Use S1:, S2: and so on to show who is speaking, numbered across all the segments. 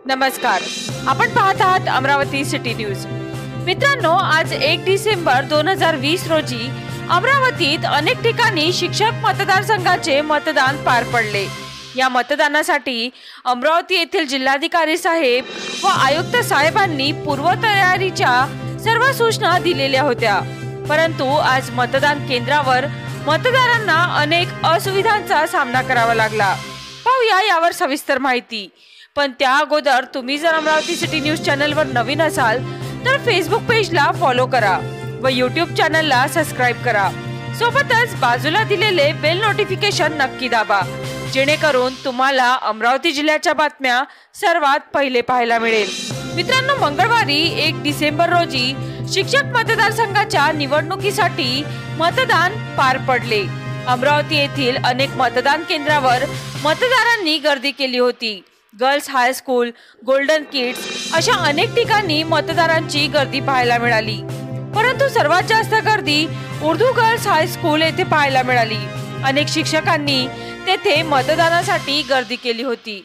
S1: नमस्कार, आपण पाहत आहात अमरावती सिटी न्यूज। मित्रांनो, आज 1 डिसेंबर 2020 रोजी अमरावतीत अनेक ठिकाणी शिक्षक मतदारसंघाचे मतदान पार पडले। या मतदानासाठी अमरावती येथील जिल्हाधिकारी साहेब व आयुक्त साहेबांनी पूर्वतयारीच्या सर्व सूचना दिलेल्या होत्या, परंतु आज मतदान केंद्रावर मतदारांना अनेक असुविधांचा सामना करावा लागला। पाहूया यावर सविस्तर माहिती। पण त्या अगोदर तुम्ही जर अमरावती सिटी न्यूज चॅनलवर नवीन असाल तर फेसबुक पेजला फॉलो करा व यूट्यूब चॅनलला सबस्क्राइब करा। सोबतच बाजूला दिलेले बेल नोटिफिकेशन नक्की दाबा, जेणेकरून तुम्हाला अमरावती जिल्ह्याच्या बातम्या सर्वात पहिले पाहायला मिळेल। मित्रांनो, मंगळवारी 1 डिसेंबर रोजी शिक्षक मतदारसंघाच्या निवडणुकीसाठी मतदान पार पडले। अमरावती येथील अनेक मतदान केंद्रावर मतदारांनी गर्दी केली होती। गर्ल्स हायस्कूल, गोल्डन किड्स अशा अनेक ठिकाणी मतदारांची गर्दी पाहायला मिळाली, परंतु सर्वात जास्त गर्दी उर्दू गर्ल्स हायस्कूल येथे पाहायला मिळाली। अनेक शिक्षकांनी तेथे मतदानासाठी गर्दी केली होती,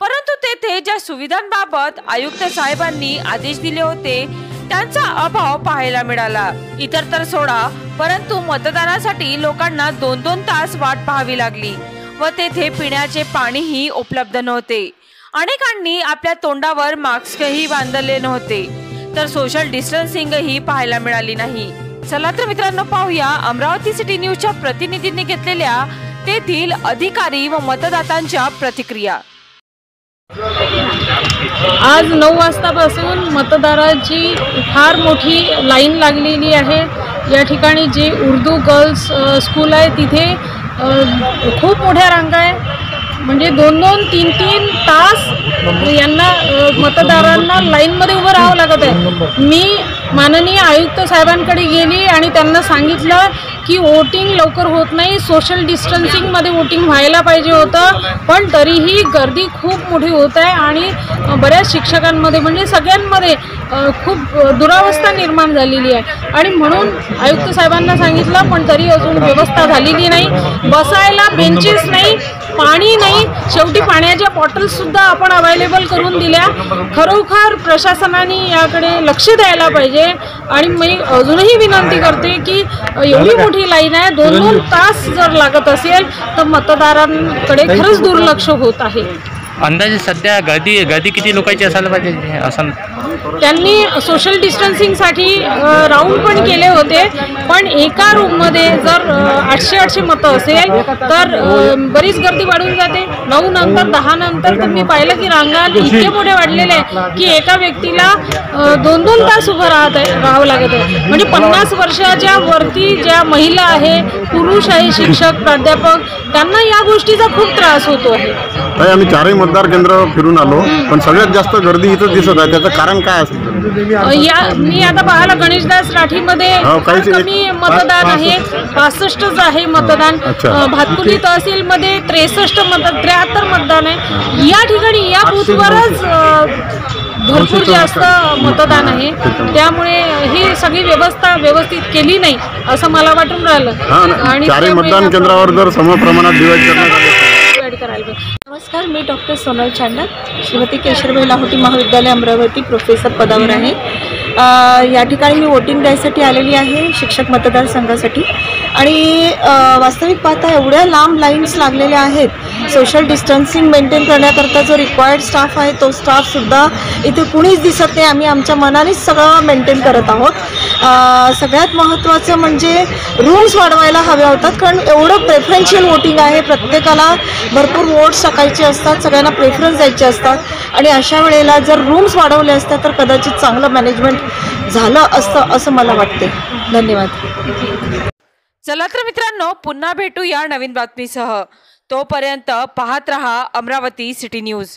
S1: परंतु तेथे ज्या सुविधांबाबत आयुक्त साहेबांनी आदेश दिले होते त्यांचा अभाव पाहायला मिळाला। इतर तर सोडा, परंतु मतदानासाठी लोकांना 2-2 तास वाट पाहावी लागली व तेथे पिण्याचे पाणीही उपलब्ध नव्हते। अनेकांनी आपल्या तोंडावर मास्कही बांधले नव्हते, तर सोशल डिस्टन्सिंगही पाहायला मिळाली नाही। चला तर मित्रांनो, पाहूया अमरावती सिटी न्यूजच्या प्रतिनिधींनी घेतलेल्या तेथील अधिकारी व मतदातांच्या प्रतिक्रिया।
S2: आज 9 वाजतापासून मतदारांची फार मोठी लाईन लागलेली आहे। या ठिकाणी जे उर्दू गर्ल्स स्कूल आहे तिथे खूप मोठ्या रांगा आहे, म्हणजे 2-2, 3-3 तास यांना मतदारांना लाईनमध्ये उभं राहावं लागत आहे। मी माननीय आयुक्त साहेबांकडे गेली आणि त्यांना सांगितलं की वोटिंग लवकर होत नाही, सोशल डिस्टन्सिंगमध्ये वोटिंग व्हायला पाहिजे होतं, पण तरीही गर्दी खूप मोठी होत आहे आणि बऱ्याच शिक्षकांमध्ये म्हणजे सगळ्यांमध्ये खूप दुरावस्था निर्माण झालेली आहे। आणि म्हणून आयुक्त साहेबांना सांगितलं, पण तरी अजून व्यवस्था झालेली नाही। बसायला बेंचेस नाही, पाणी नाही, शेवटी पाण्याच्या बॉटल्ससुद्धा आपण अवेलेबल करून दिल्या। खरोखर प्रशासनाने याकडे लक्ष द्यायला पाहिजे आणि मी अजूनही विनंती करते की एवढी मोठी लाईन आहे, 2-2 तास जर लागत असेल तर मतदारांकडे खरंच दुर्लक्ष होत आहे।
S3: अंदाजे सध्या गर्दी किती लोकांची असायला पाहिजे असं
S2: त्यांनी सोशल डिस्टन्सिंगसाठी राऊंड पण केले होते, पण एका रूममध्ये जर 800 मतं असेल तर बरीच गर्दी वाढून जाते। 9 नंतर 10 नंतर तर मी पाहिलं की रांगा इतके मोठे वाढलेले आहे की एका व्यक्तीला 2-2 तास उभं राहावं लागत आहे। म्हणजे 50 वर्षाच्या वरती ज्या महिला आहे, पुरुष आहे, शिक्षक प्राध्यापक, त्यांना या गोष्टीचा खूप त्रास होतो आहे।
S4: आम्ही 4 मतदार केंद्र फिरून आलो, पण सगळ्यात जास्त गर्दी इथं दिसत आहे, त्याचं कारण काय असेल?
S2: मी आता पाहिलं गणेशदास राठीमध्ये कमी मतदान आहे, 65च आहे मतदान। भातकुली तहसीलमध्ये 63 मतदान आहे। या ठिकाणी या बूथवरच भरपूर जास्त मतदान आहे, त्यामुळे ही सगळी व्यवस्था व्यवस्थित केली नाही असं मला वाटून राहिलं। आणि
S4: 4 मतदान केंद्रावर जर सम प्रमाणात डिवाइड करायला।
S5: नमस्कार, मी डॉक्टर सोनल चांडक, श्रीमती केशरबाई लाहोटी महाविद्यालय अमरावती प्रोफेसर पदावर आहे। या ठिकाणी मी वोटिंग द्यायसाठी आलेली आहे शिक्षक मतदारसंघासाठी। आणि वास्तविक पाहता एवढ्या लांब लाईन्स लागलेल्या आहेत। सोशल डिस्टन्सिंग मेंटेन करण्याकरता जो रिक्वायर्ड स्टाफ आहे तो स्टाफसुद्धा इथे कुणीच दिसत नाही। आम्ही आमच्या मनानेच सगळं मेंटेन करत आहोत। सगळ्यात महत्त्वाचं म्हणजे रूम्स वाढवायला हव्या होतात, कारण एवढं प्रेफरन्शियल वोटिंग आहे, प्रत्येकाला भरपूर वोट्स टाकायचे असतात, सगळ्यांना प्रेफरन्स द्यायचे असतात आणि अशा वेळेला जर रूम्स वाढवले असते तर कदाचित चांगलं मॅनेजमेंट झालं असतं असं मला वाटते। धन्यवाद।
S1: चला तर मित्रांनो, पुन्हा भेटूया नवीन बातमीसह। तोपर्यंत पाहत रहा अमरावती सिटी न्यूज।